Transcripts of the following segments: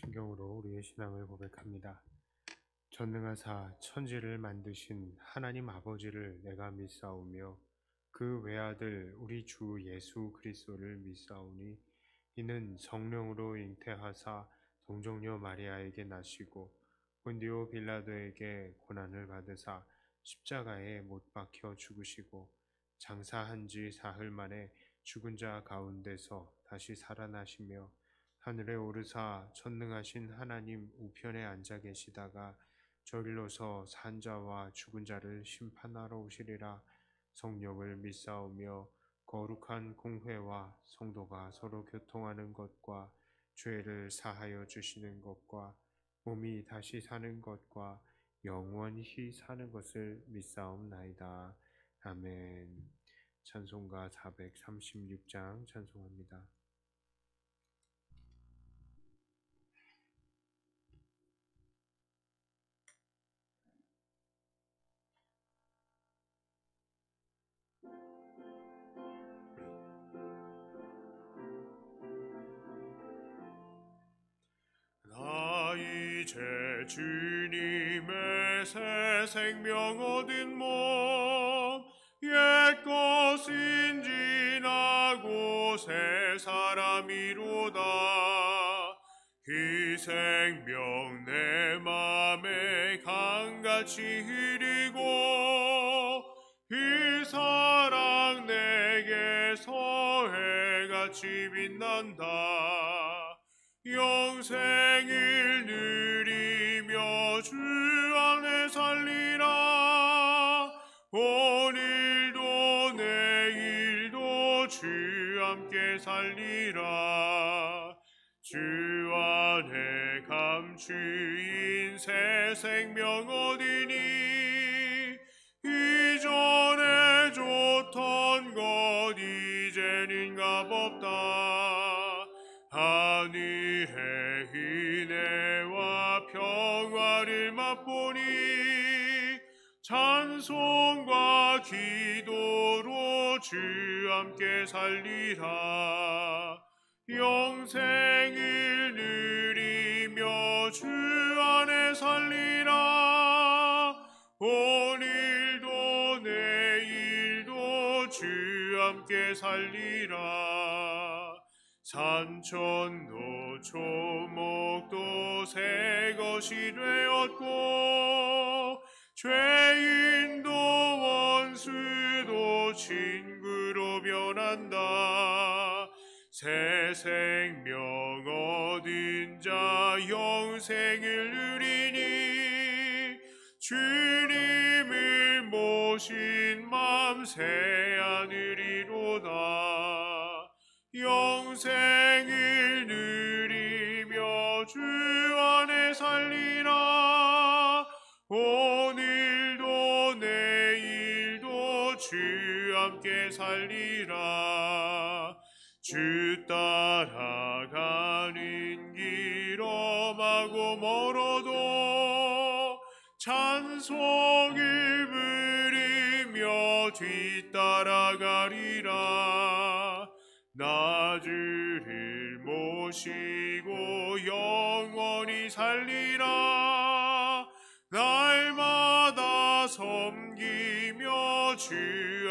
성경으로 우리의 신앙을 고백합니다. 전능하사 천지를 만드신 하나님 아버지를 내가 믿사오며 그 외아들 우리 주 예수 그리스도를 믿사오니 이는 성령으로 잉태하사 동정녀 마리아에게 나시고 본디오 빌라도에게 고난을 받으사 십자가에 못 박혀 죽으시고 장사한 지 사흘 만에 죽은 자 가운데서 다시 살아나시며 하늘에 오르사 전능하신 하나님 우편에 앉아 계시다가 저리로서 산 자와 죽은 자를 심판하러 오시리라. 성령을 믿사오며 거룩한 공회와 성도가 서로 교통하는 것과 죄를 사하여 주시는 것과 몸이 다시 사는 것과 영원히 사는 것을 믿사옵나이다. 아멘. 찬송가 436장 찬송합니다. 나 이제 주님의 새 생명 얻은 몸 옛것은 지나고 새 사람이로다. 이 생명 내 맘에 강같이 흐르고 이 사랑 내게서 해같이 빛난다. 영생을 누리며 주 안에 살리라. 오늘도 내일도 주 함께 살리라. 주 안에 감추인 새 생명 얻으니 이전에 좋던 것 이제는 값없다. 하늘의 은혜와 평화를 맛보니 찬송과 기도로 주 함께 살리라. 영생을 누리며 주 안에 살리라. 오늘도 내일도 주 함께 살리라. 산천도 초목도 새 것이 되었고 죄인도 원수도 친구로 변한다. 새 생명 얻은 자 영생을 누리니 주님을 모신 맘 새 하늘이로다. 영생을 누리며 주 안에 살리라. 오늘도 내일도 주 함께 살리라. 주 따라가는 길 험하고 멀어도 찬송을 부르며 뒤따라가리라. 나 주를 모시고 영원히 살리라. 날마다 섬기며 주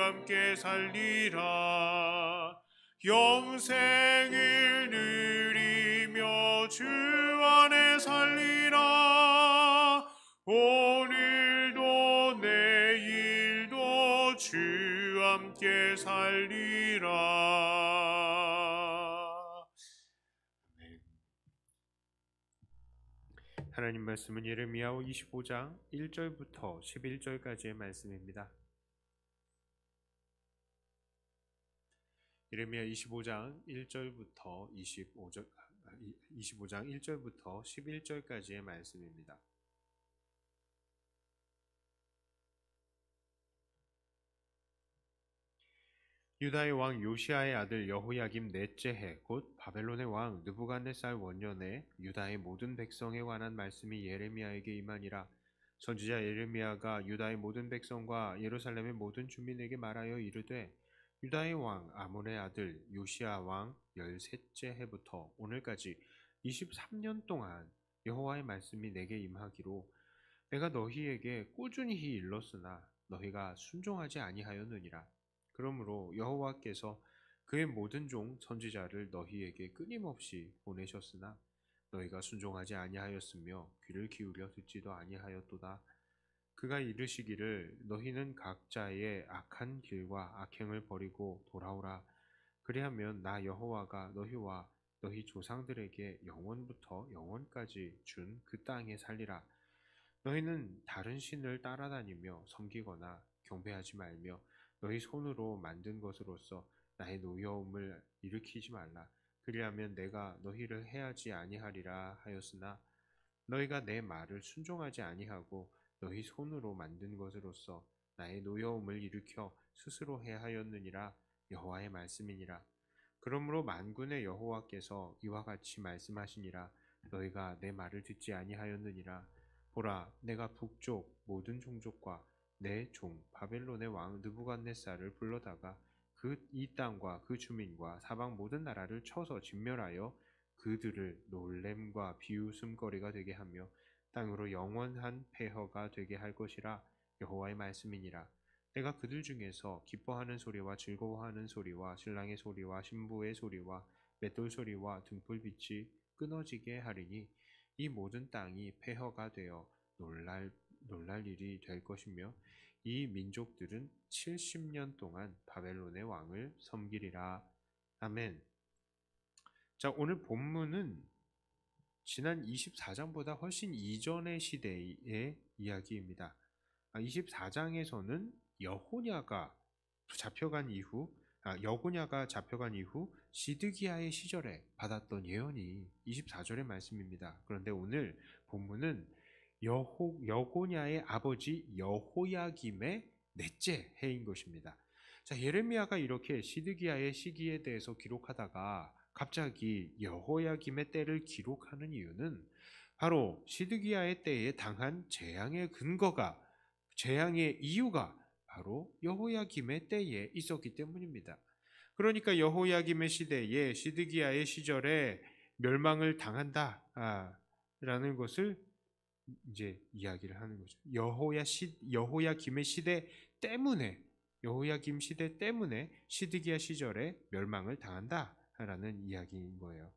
함께 살리라. 영생을 누리며 주 안에 살리라. 오늘도 내일도 주 함께 살리라. 하나님 말씀은 예레미야 25장 1절부터 11절까지의 말씀입니다. 예레미야 25장 1절부터 25장 1절부터 11절까지의 말씀입니다. 유다의 왕 요시아의 아들 여호야김 넷째 해 곧 바벨론의 왕 느부갓네살 원년에 유다의 모든 백성에 관한 말씀이 예레미야에게 임하니라. 선지자 예레미야가 유다의 모든 백성과 예루살렘의 모든 주민에게 말하여 이르되 유다의 왕 아몬의 아들 요시야 왕 13째 해부터 오늘까지 23년 동안 여호와의 말씀이 내게 임하기로 내가 너희에게 꾸준히 일렀으나 너희가 순종하지 아니하였느니라. 그러므로 여호와께서 그의 모든 종 선지자를 너희에게 끊임없이 보내셨으나 너희가 순종하지 아니하였으며 귀를 기울여 듣지도 아니하였도다. 그가 이르시기를 너희는 각자의 악한 길과 악행을 버리고 돌아오라. 그리하면 나 여호와가 너희와 너희 조상들에게 영원부터 영원까지 준 그 땅에 살리라. 너희는 다른 신을 따라다니며 섬기거나 경배하지 말며 너희 손으로 만든 것으로서 나의 노여움을 일으키지 말라. 그리하면 내가 너희를 해하지 아니하리라 하였으나 너희가 내 말을 순종하지 아니하고 너희 손으로 만든 것으로서 나의 노여움을 일으켜 스스로 해하였느니라. 여호와의 말씀이니라. 그러므로 만군의 여호와께서 이와 같이 말씀하시니라. 너희가 내 말을 듣지 아니하였느니라. 보라, 내가 북쪽 모든 종족과 내 종 바벨론의 왕 느부갓네살을 불러다가 이 땅과 그 주민과 사방 모든 나라를 쳐서 진멸하여 그들을 놀램과 비웃음거리가 되게 하며 땅으로 영원한 폐허가 되게 할 것이라. 여호와의 말씀이니라. 내가 그들 중에서 기뻐하는 소리와 즐거워하는 소리와 신랑의 소리와 신부의 소리와 맷돌 소리와 등불빛이 끊어지게 하리니 이 모든 땅이 폐허가 되어 놀랄 일이 될 것이며 이 민족들은 70년 동안 바벨론의 왕을 섬기리라. 아멘. 자, 오늘 본문은 지난 24장보다 훨씬 이전의 시대의 이야기입니다. 24장에서는 여고냐가 잡혀간 이후 시드기야의 시절에 받았던 예언이 24절의 말씀입니다. 그런데 오늘 본문은 여고냐의 아버지 여호야김의 넷째 해인 것입니다. 자, 예레미야가 이렇게 시드기야의 시기에 대해서 기록하다가 갑자기 여호야김의 때를 기록하는 이유는 바로 시드기야의 때에 당한 재앙의 이유가 바로 여호야김의 때에 있었기 때문입니다. 그러니까 여호야김의 시대에 시드기야의 시절에 멸망을 당한다 라는 것을 이제 이야기를 하는 거죠. 여호야김의 시대 때문에 시드기야 시절에 멸망을 당한다라는 이야기인 거예요.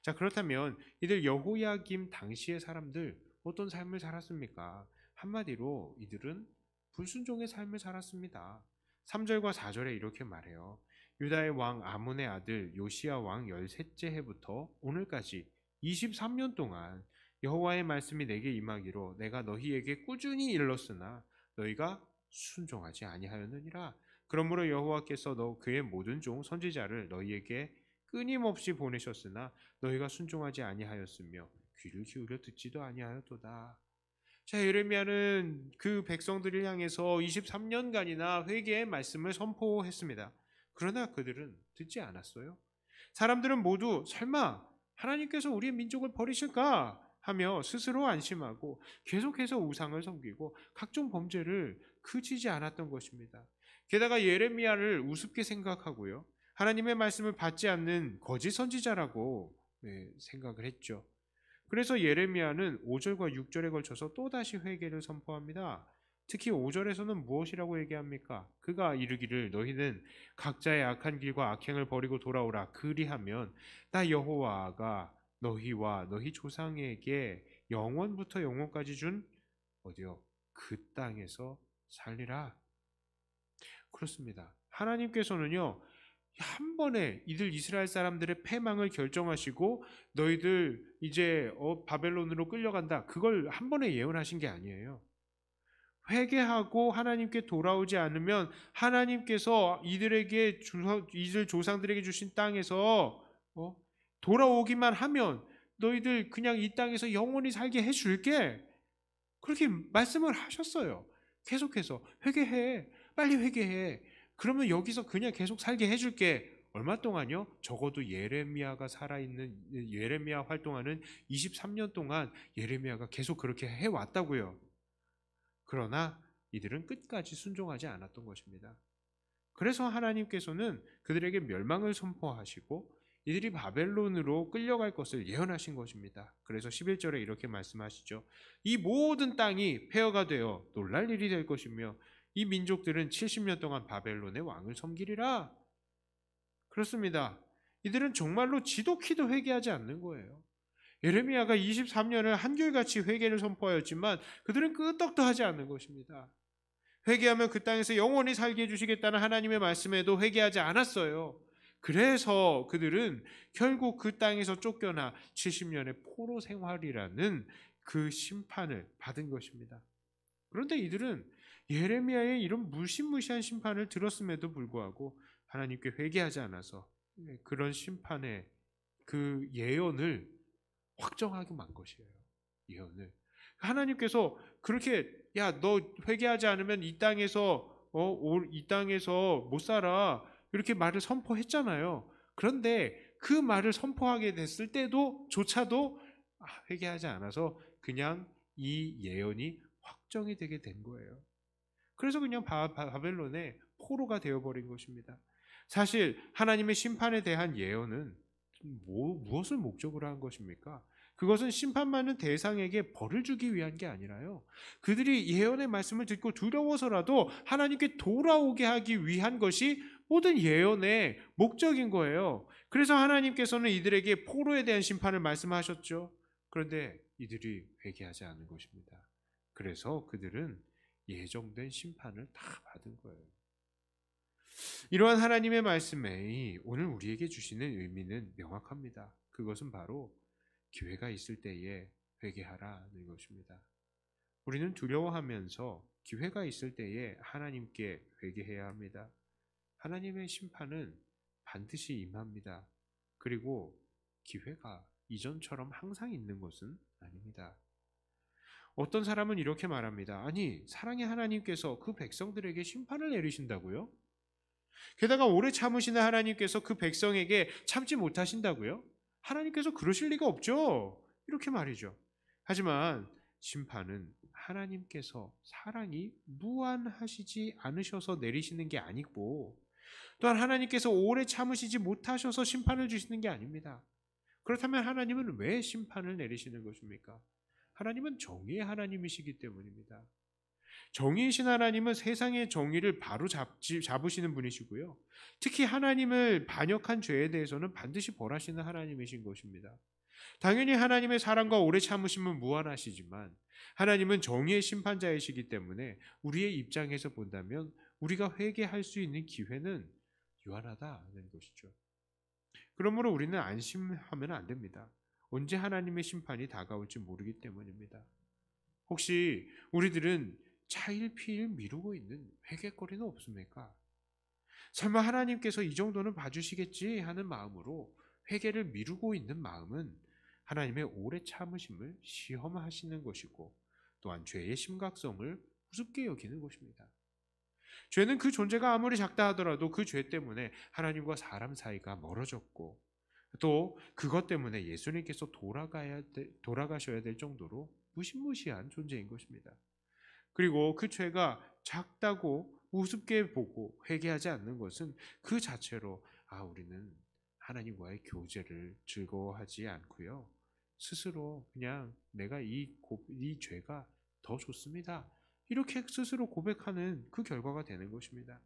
자, 그렇다면 이들 여호야김 당시의 사람들 어떤 삶을 살았습니까? 한마디로 이들은 불순종의 삶을 살았습니다. 3절과 4절에 이렇게 말해요. 유다의 왕 아몬의 아들 요시야 왕 13째 해부터 오늘까지 23년 동안 여호와의 말씀이 내게 임하기로 내가 너희에게 꾸준히 일렀으나 너희가 순종하지 아니하였느니라. 그러므로 여호와께서 그의 모든 종 선지자를 너희에게 끊임없이 보내셨으나 너희가 순종하지 아니하였으며 귀를 기울여 듣지도 아니하였도다. 자, 예레미야는 그 백성들을 향해서 23년간이나 회개의 말씀을 선포했습니다. 그러나 그들은 듣지 않았어요. 사람들은 모두 설마 하나님께서 우리의 민족을 버리실까 하며 스스로 안심하고 계속해서 우상을 섬기고 각종 범죄를 그치지 않았던 것입니다. 게다가 예레미야를 우습게 생각하고요. 하나님의 말씀을 받지 않는 거짓 선지자라고 생각을 했죠. 그래서 예레미야는 5절과 6절에 걸쳐서 또다시 회개를 선포합니다. 특히 5절에서는 무엇이라고 얘기합니까? 그가 이르기를 너희는 각자의 악한 길과 악행을 버리고 돌아오라. 그리하면 나 여호와가 너희와 너희 조상에게 영원부터 영원까지 준 그 땅에서 살리라. 그렇습니다. 하나님께서는요, 한 번에 이들 이스라엘 사람들의 패망을 결정하시고 너희들 이제 바벨론으로 끌려간다. 그걸 한 번에 예언하신 게 아니에요. 회개하고 하나님께 돌아오지 않으면 하나님께서 이들 조상들에게 주신 땅에서 돌아오기만 하면 너희들 그냥 이 땅에서 영원히 살게 해줄게. 그렇게 말씀을 하셨어요. 계속해서 회개해. 빨리 회개해. 그러면 여기서 그냥 계속 살게 해줄게. 얼마 동안요? 적어도 예레미야 활동하는 23년 동안 예레미야가 계속 그렇게 해왔다고요. 그러나 이들은 끝까지 순종하지 않았던 것입니다. 그래서 하나님께서는 그들에게 멸망을 선포하시고 이들이 바벨론으로 끌려갈 것을 예언하신 것입니다. 그래서 11절에 이렇게 말씀하시죠. 이 모든 땅이 폐허가 되어 놀랄 일이 될 것이며 이 민족들은 70년 동안 바벨론의 왕을 섬기리라. 그렇습니다. 이들은 정말로 지독히도 회개하지 않는 거예요. 예레미야가 23년을 한결같이 회개를 선포하였지만 그들은 끄떡도 하지 않는 것입니다. 회개하면 그 땅에서 영원히 살게 해주시겠다는 하나님의 말씀에도 회개하지 않았어요. 그래서 그들은 결국 그 땅에서 쫓겨나 70년의 포로 생활이라는 그 심판을 받은 것입니다. 그런데 이들은 예레미야의 이런 무시무시한 심판을 들었음에도 불구하고 하나님께 회개하지 않아서 그런 심판의 그 예언을 확정하게 만 것이에요. 예언을. 하나님께서 그렇게 야, 너 회개하지 않으면 이 땅에서 못 살아. 이렇게 말을 선포했잖아요. 그런데 그 말을 선포하게 됐을 조차도 회개하지 않아서 그냥 이 예언이 확정이 되게 된 거예요. 그래서 그냥 바벨론의 포로가 되어버린 것입니다. 사실 하나님의 심판에 대한 예언은 무엇을 목적으로 한 것입니까? 그것은 심판받는 대상에게 벌을 주기 위한 게 아니라요. 그들이 예언의 말씀을 듣고 두려워서라도 하나님께 돌아오게 하기 위한 것이 모든 예언의 목적인 거예요. 그래서 하나님께서는 이들에게 포로에 대한 심판을 말씀하셨죠. 그런데 이들이 회개하지 않은 것입니다. 그래서 그들은 예정된 심판을 다 받은 거예요. 이러한 하나님의 말씀에 오늘 우리에게 주시는 의미는 명확합니다. 그것은 바로 기회가 있을 때에 회개하라는 것입니다. 우리는 두려워하면서 기회가 있을 때에 하나님께 회개해야 합니다. 하나님의 심판은 반드시 임합니다. 그리고 기회가 이전처럼 항상 있는 것은 아닙니다. 어떤 사람은 이렇게 말합니다. 아니, 사랑의 하나님께서 그 백성들에게 심판을 내리신다고요? 게다가 오래 참으시는 하나님께서 그 백성에게 참지 못하신다고요? 하나님께서 그러실 리가 없죠. 이렇게 말이죠. 하지만 심판은 하나님께서 사랑이 무한하시지 않으셔서 내리시는 게 아니고 또한 하나님께서 오래 참으시지 못하셔서 심판을 주시는 게 아닙니다. 그렇다면 하나님은 왜 심판을 내리시는 것입니까? 하나님은 정의의 하나님이시기 때문입니다. 정의이신 하나님은 세상의 정의를 바로 잡으시는 분이시고요. 특히 하나님을 반역한 죄에 대해서는 반드시 벌하시는 하나님이신 것입니다. 당연히 하나님의 사랑과 오래 참으심은 무한하시지만 하나님은 정의의 심판자이시기 때문에 우리의 입장에서 본다면 우리가 회개할 수 있는 기회는 유한하다는 것이죠. 그러므로 우리는 안심하면 안 됩니다. 언제 하나님의 심판이 다가올지 모르기 때문입니다. 혹시 우리들은 차일피일 미루고 있는 회개거리는 없습니까? 설마 하나님께서 이 정도는 봐주시겠지 하는 마음으로 회개를 미루고 있는 마음은 하나님의 오래 참으심을 시험하시는 것이고 또한 죄의 심각성을 우습게 여기는 것입니다. 죄는 그 존재가 아무리 작다 하더라도 그 죄 때문에 하나님과 사람 사이가 멀어졌고 또 그것 때문에 예수님께서 돌아가셔야 될 정도로 무시무시한 존재인 것입니다. 그리고 그 죄가 작다고 우습게 보고 회개하지 않는 것은 그 자체로 우리는 하나님과의 교제를 즐거워하지 않고요. 스스로 그냥 내가 이 죄가 더 좋습니다. 이렇게 스스로 고백하는 그 결과가 되는 것입니다.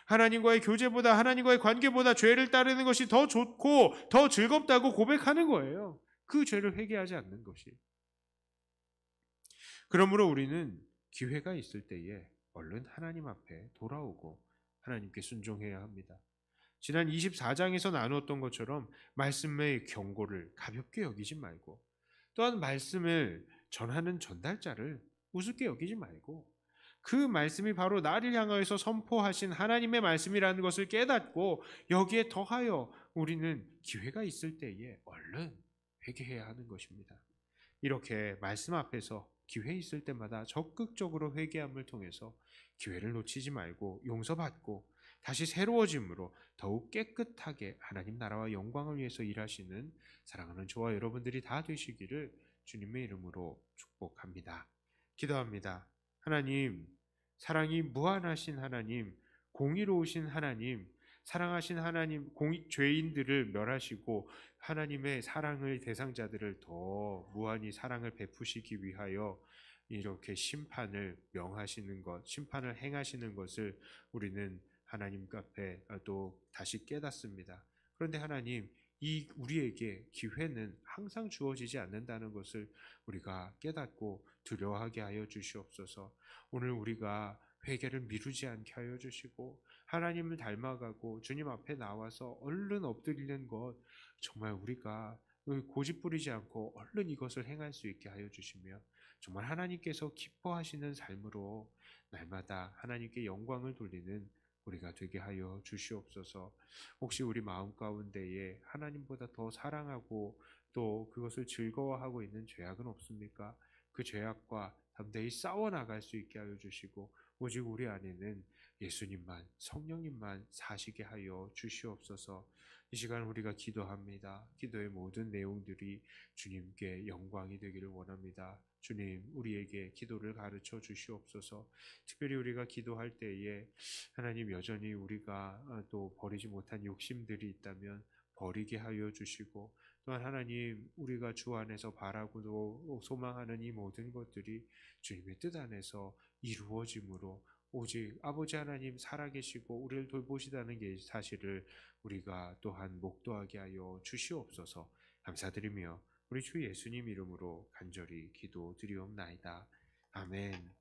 하나님과의 교제보다 하나님과의 관계보다 죄를 따르는 것이 더 좋고 더 즐겁다고 고백하는 거예요. 그 죄를 회개하지 않는 것이. 그러므로 우리는 기회가 있을 때에 얼른 하나님 앞에 돌아오고 하나님께 순종해야 합니다. 지난 24장에서 나누었던 것처럼 말씀의 경고를 가볍게 여기지 말고 또한 말씀을 전하는 전달자를 우습게 여기지 말고 그 말씀이 바로 나를 향하여서 선포하신 하나님의 말씀이라는 것을 깨닫고 여기에 더하여 우리는 기회가 있을 때에 얼른 회개해야 하는 것입니다. 이렇게 말씀 앞에서 기회 있을 때마다 적극적으로 회개함을 통해서 기회를 놓치지 말고 용서받고 다시 새로워짐으로 더욱 깨끗하게 하나님 나라와 영광을 위해서 일하시는 사랑하는 저와 여러분들이 다 되시기를 주님의 이름으로 축복합니다. 기도합니다. 하나님, 사랑이 무한하신 하나님, 공의로우신 하나님, 사랑하신 하나님, 죄인들을 멸하시고 하나님의 사랑의 대상자들을 더 무한히 사랑을 베푸시기 위하여 이렇게 심판을 명하시는 것, 심판을 행하시는 것을 우리는 하나님 앞에 또 다시 깨닫습니다. 그런데 하나님, 이 우리에게 기회는 항상 주어지지 않는다는 것을 우리가 깨닫고 두려워하게 하여 주시옵소서. 오늘 우리가 회개를 미루지 않게 하여 주시고 하나님을 닮아가고 주님 앞에 나와서 얼른 엎드리는 것, 정말 우리가 고집 부리지 않고 얼른 이것을 행할 수 있게 하여 주시며 정말 하나님께서 기뻐하시는 삶으로 날마다 하나님께 영광을 돌리는 우리가 되게 하여 주시옵소서. 혹시 우리 마음 가운데에 하나님보다 더 사랑하고 또 그것을 즐거워하고 있는 죄악은 없습니까? 그 죄악과 담대히 싸워 나갈 수 있게 하여 주시고 오직 우리 안에는 예수님만, 성령님만 사시게 하여 주시옵소서. 이 시간 우리가 기도합니다. 기도의 모든 내용들이 주님께 영광이 되기를 원합니다. 주님, 우리에게 기도를 가르쳐 주시옵소서. 특별히 우리가 기도할 때에 하나님, 여전히 우리가 또 버리지 못한 욕심들이 있다면 버리게 하여 주시고, 또한 하나님, 우리가 주 안에서 바라고 소망하는 이 모든 것들이 주님의 뜻 안에서 이루어짐으로 오직 아버지 하나님 살아계시고 우리를 돌보시다는 게 사실을 우리가 또한 목도하게 하여 주시옵소서. 감사드리며 우리 주 예수님 이름으로 간절히 기도드리옵나이다. 아멘.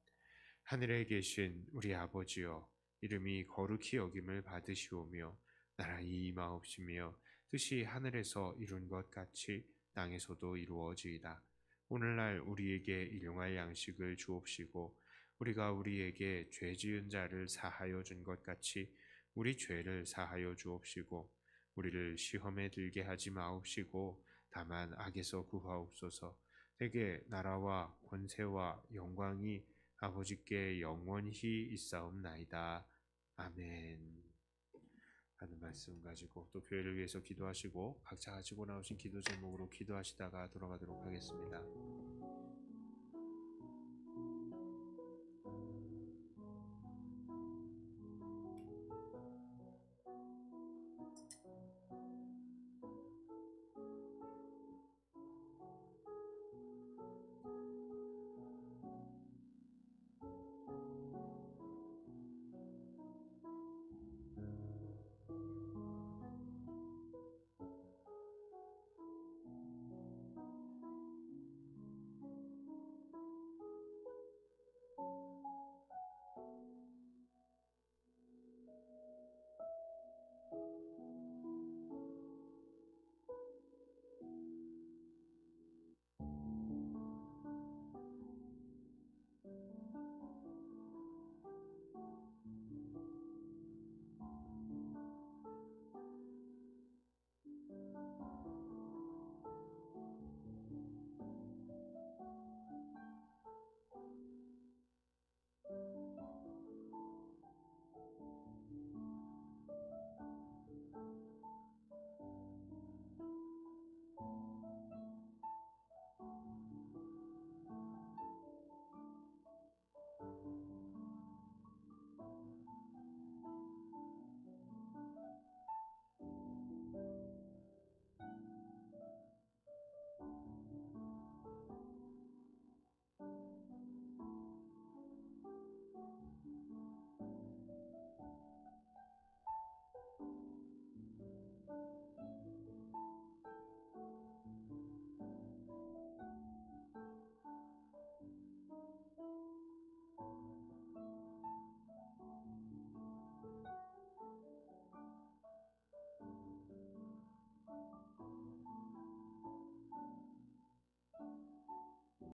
하늘에 계신 우리 아버지여, 이름이 거룩히 여김을 받으시오며 나라의 임하옵시며 뜻이 하늘에서 이룬 것 같이 땅에서도 이루어지이다. 오늘날 우리에게 일용할 양식을 주옵시고 우리가 우리에게 죄 지은 자를 사하여 준 것 같이 우리 죄를 사하여 주옵시고 우리를 시험에 들게 하지 마옵시고 다만 악에서 구하옵소서. 대개 나라와 권세와 영광이 아버지께 영원히 있사옵나이다. 아멘. 하는 말씀 가지고 또 교회를 위해서 기도하시고 각자 가지고 나오신 기도 제목으로 기도하시다가 돌아가도록 하겠습니다.